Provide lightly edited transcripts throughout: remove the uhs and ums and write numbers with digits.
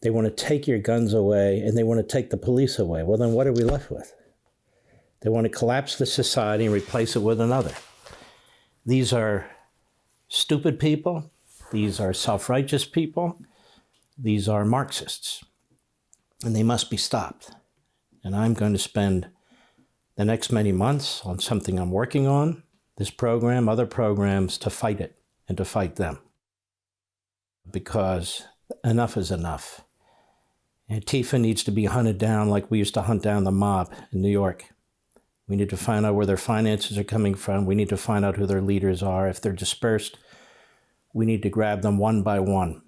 They want to take your guns away, and they want to take the police away. Well, then what are we left with? They want to collapse the society and replace it with another. These are stupid people. These are self-righteous people. These are Marxists. And they must be stopped. And I'm going to spend the next many months on something I'm working on, this program, other programs, to fight it and to fight them. Because enough is enough. Antifa needs to be hunted down like we used to hunt down the mob in New York. We need to find out where their finances are coming from. We need to find out who their leaders are. If they're dispersed, we need to grab them one by one.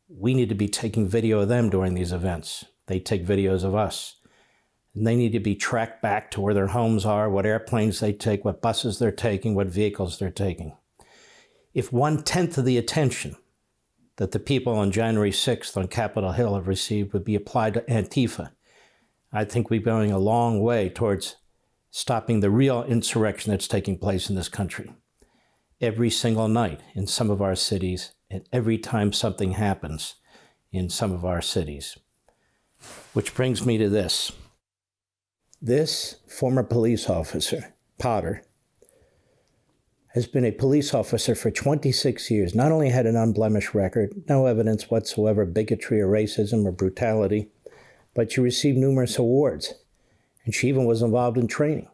We need to be taking video of them during these events. They take videos of us. And they need to be tracked back to where their homes are, what airplanes they take, what buses they're taking, what vehicles they're taking. If 1/10 of the attention that the people on January 6th on Capitol Hill have received would be applied to Antifa, I think we're going a long way towards stopping the real insurrection that's taking place in this country. Every single night in some of our cities, and every time something happens in some of our cities. Which brings me to this. This former police officer, Potter, has been a police officer for 26 years, not only had an unblemished record, no evidence whatsoever of bigotry or racism or brutality, but she received numerous awards, and she even was involved in training.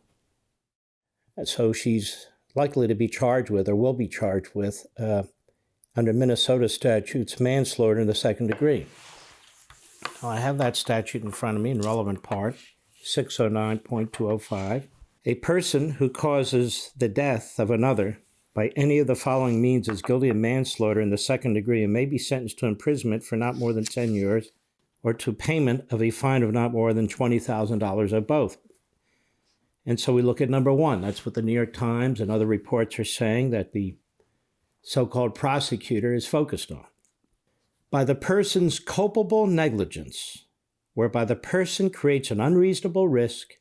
And so she's likely to be charged with, or will be charged with, under Minnesota statutes, manslaughter in the second degree. Now, I have that statute in front of me in relevant part, 609.205. A person who causes the death of another by any of the following means is guilty of manslaughter in the second degree and may be sentenced to imprisonment for not more than 10 years or to payment of a fine of not more than $20,000 or both. And so we look at number one. That's what the New York Times and other reports are saying that the so-called prosecutor is focused on. By the person's culpable negligence, whereby the person creates an unreasonable risk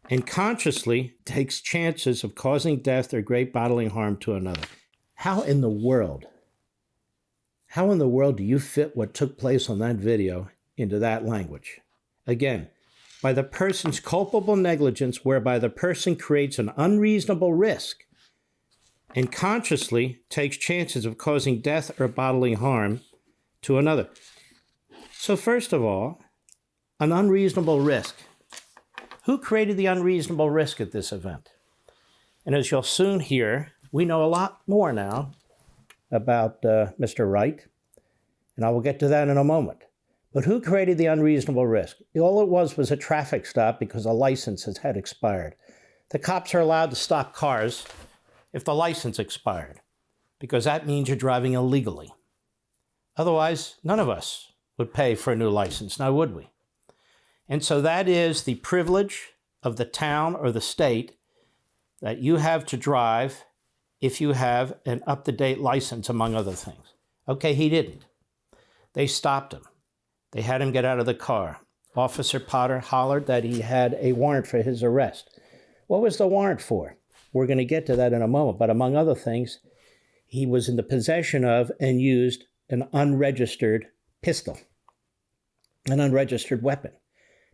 and consciously takes chances of causing death or great bodily harm to another. How in the world do you fit what took place on that video into that language? Again, by the person's culpable negligence, whereby the person creates an unreasonable risk and consciously takes chances of causing death or bodily harm to another. So first of all, an unreasonable risk. Who created the unreasonable risk at this event? And as you'll soon hear, we know a lot more now about Mr. Wright, and I will get to that in a moment. But who created the unreasonable risk? All it was a traffic stop because a license had expired. The cops are allowed to stop cars if the license expired, because that means you're driving illegally. Otherwise, none of us would pay for a new license, now would we? And so that is the privilege of the town or the state that you have to drive if you have an up-to-date license, among other things. Okay, he didn't. They stopped him. They had him get out of the car. Officer Potter hollered that he had a warrant for his arrest. What was the warrant for? We're going to get to that in a moment, but among other things, he was in the possession of and used an unregistered pistol, an unregistered weapon.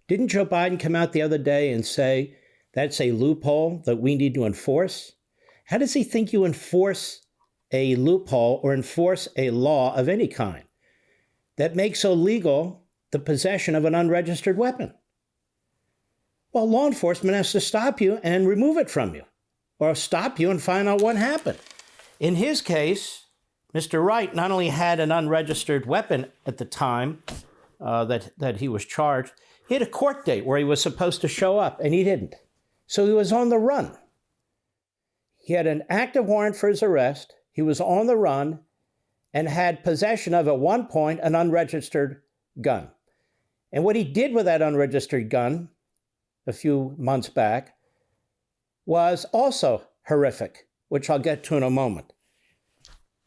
Didn't Joe Biden come out the other day and say that's a loophole that we need to enforce? How does he think you enforce a loophole or enforce a law of any kind that makes illegal the possession of an unregistered weapon? Well, law enforcement has to stop you and remove it from you, or stop you and find out what happened. In his case, Mr. Wright not only had an unregistered weapon at the time that he was charged, he had a court date where he was supposed to show up, and he didn't. So he was on the run. He had an active warrant for his arrest. He was on the run and had possession of, at one point, an unregistered gun. And what he did with that unregistered gun a few months back was also horrific, which I'll get to in a moment.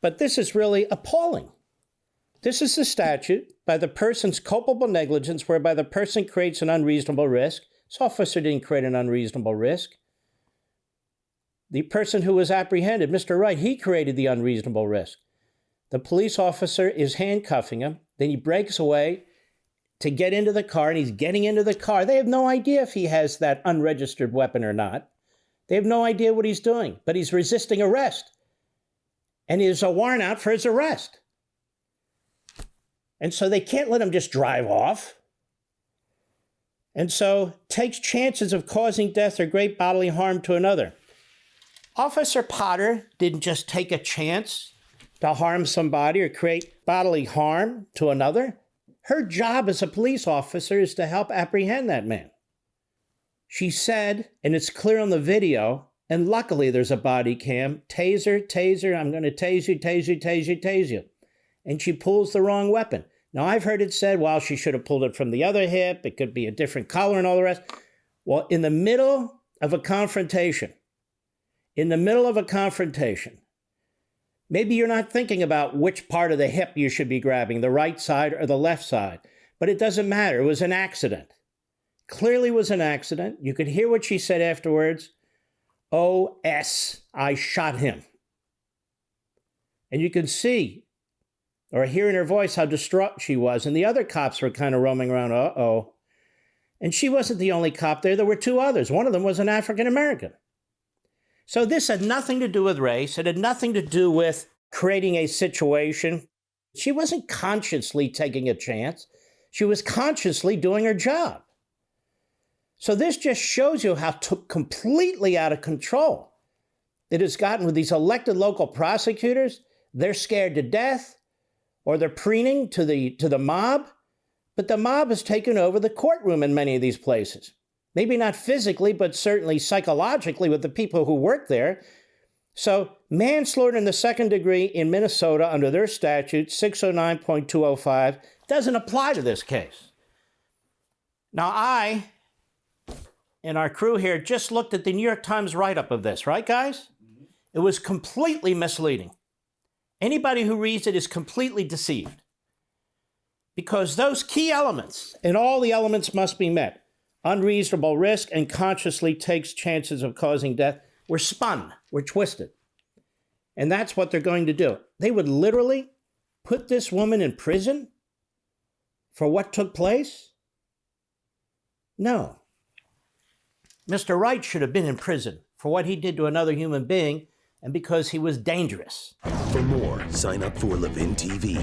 But this is really appalling. This is the statute by the person's culpable negligence, whereby the person creates an unreasonable risk. This officer didn't create an unreasonable risk. The person who was apprehended, Mr. Wright, he created the unreasonable risk. The police officer is handcuffing him. Then he breaks away to get into the car, and he's getting into the car. They have no idea if he has that unregistered weapon or not. They have no idea what he's doing, but he's resisting arrest. And there's a warrant out for his arrest. And so they can't let him just drive off. And so takes chances of causing death or great bodily harm to another. Officer Potter didn't just take a chance to harm somebody or create bodily harm to another. Her job as a police officer is to help apprehend that man. She said, and it's clear on the video, and luckily there's a body cam, taser, taser, I'm going to tase you, tase you, tase you, tase you. And she pulls the wrong weapon. Now, I've heard it said, well, she should have pulled it from the other hip. It could be a different color and all the rest. Well, in the middle of a confrontation, maybe you're not thinking about which part of the hip you should be grabbing, the right side or the left side. But it doesn't matter. It was an accident. Clearly was an accident. You could hear what she said afterwards. O.S., I shot him. And you can see or hear in her voice how distraught she was. And the other cops were kind of roaming around, uh-oh. And she wasn't the only cop there. There were two others. One of them was an African-American. So this had nothing to do with race. It had nothing to do with creating a situation. She wasn't consciously taking a chance. She was consciously doing her job. So this just shows you how completely out of control it has gotten with these elected local prosecutors. They're scared to death, or they're preening to the mob. But the mob has taken over the courtroom in many of these places. Maybe not physically, but certainly psychologically with the people who work there. So manslaughter in the second degree in Minnesota under their statute, 609.205, doesn't apply to this case. Now, I and our crew here just looked at the New York Times write-up of this, right, guys? It was completely misleading. Anybody who reads it is completely deceived. Because those key elements, and all the elements must be met, unreasonable risk and consciously takes chances of causing death, were spun, were twisted. And that's what they're going to do. They would literally put this woman in prison for what took place? No. Mr. Wright should have been in prison for what he did to another human being and because he was dangerous. For more, sign up for Levin TV.